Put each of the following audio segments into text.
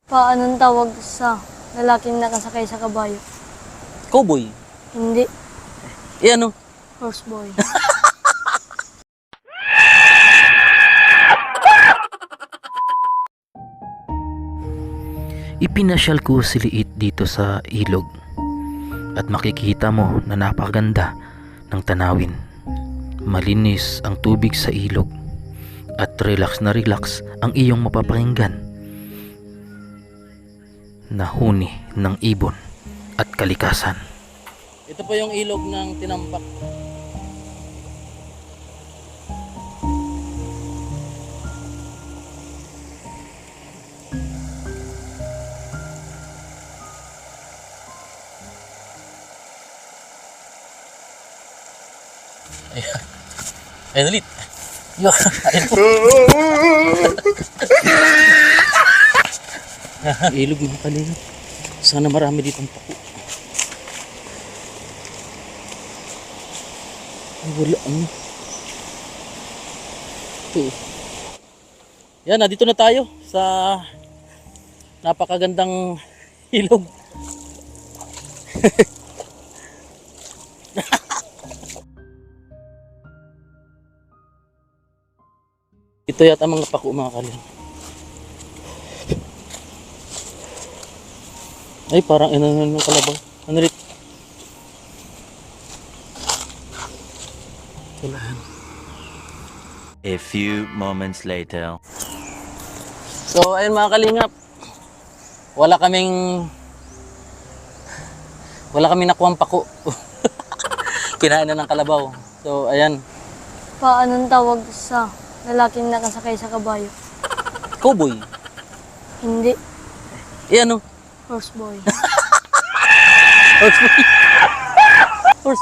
Paanong tawag sa lalaking nakasakay sa kabayo? Cowboy. Hindi. Eh ano? Horse boy. Ipinasyal ko si Liit dito sa ilog at makikita mo na napakaganda ng tanawin. Malinis ang tubig sa ilog at relax na relax ang iyong mapapakinggan na huni ng ibon at kalikasan. Ito po yung ilog ng Tinampak. Ayan. Ayan ulit. Yo, ayan po. Ilog mga kalingap. Sana marami ditong pako. Ay, wala ano. Ito. Yan, nandito na tayo sa napakagandang ilog. Ito yata mga pako mga kalingap. Ay, parang inanong kalabaw. Ano rin? A few moments later. So, ayun mga kalingap. Wala kaming nakuhang pako. Kinain na ng kalabaw. So, ayan. Paanong tawag sa lalaking nakasakay sa kabayo? Cowboy. Hindi. Eh ano? Horse boy. Horse boy. Horse.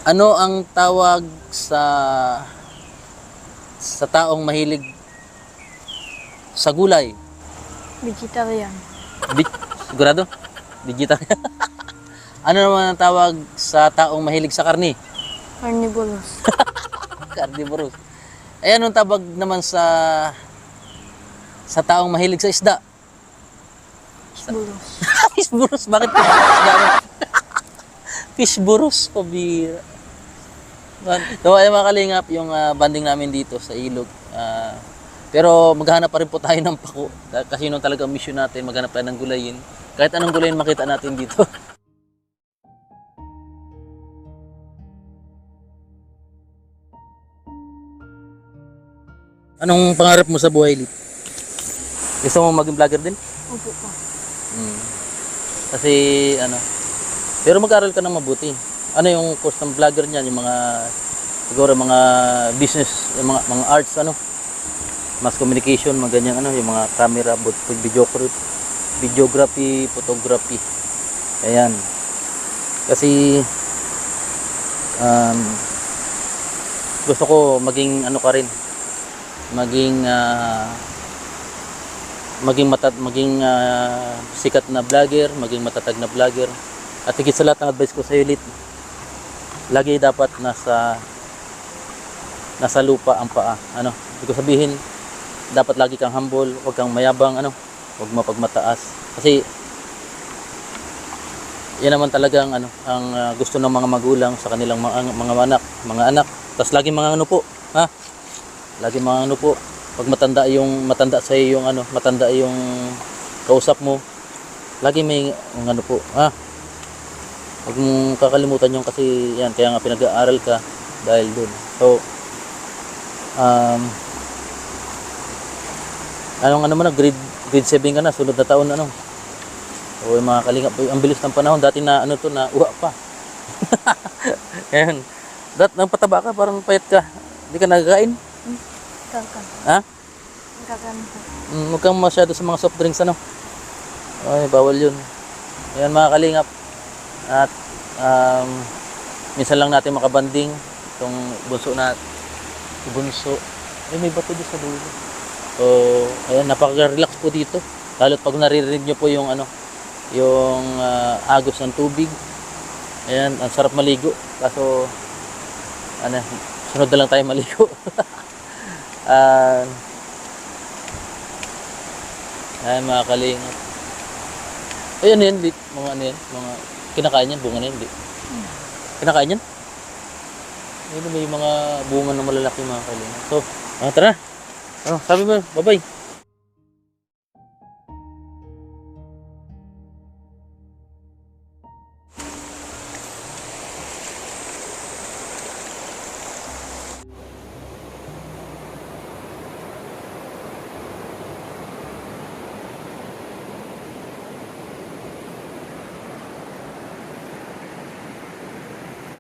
Ano ang tawag sa taong mahilig sa gulay? Vegetarian. Sigurado? Digital. Ano naman ang tawag sa taong mahilig sa karne? Carnivorous. Carnivorous. Eh anong tawag naman sa taong mahilig sa isda? Burros. Fishburros, bakit? Fishburros, pabira. So ay mga kalingap, yung banding namin dito sa ilog. Pero maghanap pa rin po tayo ng pako. Kasi yun ang talagang mission natin, maghanap tayo ng gulayin. Kahit anong gulayin makita natin dito. Anong pangarap mo sa buhay, Lit? Gusto mo maging vlogger din? Opo pa. Kasi ano, pero mag-aral ka ng mabuti. Ano yung course ng vlogger niyan, yung mga siguro mga business, yung mga arts ano, mass communication, mga ganyan ano, yung mga camera, videography, photography. Ayan. Kasi gusto ko maging ano ka rin, maging sikat na vlogger, maging matatag na vlogger. At higit sa lahat ng advice ko sa iyo, Lit, lagi dapat nasa lupa ang paa. Ano, ibig ko sabihin, dapat lagi kang humble, huwag kang mayabang, ano, huwag mapagmataas. Kasi yan naman talagang ano, ang gusto ng mga magulang sa kanilang mga anak. Tapos lagi mga ano po, ha? Lagi mga ano po. Pag matanda sa iyo yung ano, matanda yung kausap mo, lagi may ano po, huwag mong kakalimutan yung kasi yan, kaya nga pinag-aaral ka dahil dun. So, ano mo na, grade 7 ka na, sunod na taon ano. So, yung mga kalingap, ang bilis ng panahon, dati na ano to, na uwa pa. Ayan. Nang pataba ka, parang payat ka. Hindi ka nagkakain? Kakan. Ha? Kakan po. Huwag kang masyado sa mga soft drinks ano. Ay, bawal yun. Ayan mga kalingap. At minsan lang natin makabanding itong bunso na bunso. Ay, may bato doon sa dulo. So, ayan, napaka-relax po dito. Lalo't pag naririnig nyo po yung ano, yung agos ng tubig. Ayan, ang sarap maligo. Kaso ano, sunod na lang tayo maligo. Ay, mga kalingap. Ay, ano yan? Mga ano yan? Mga kinakain yan? Bunga na yan? Di. Kinakain yan? Ayun, may mga bunga na malalaki mga kalingap. So, tara. Sabi mo, bye-bye.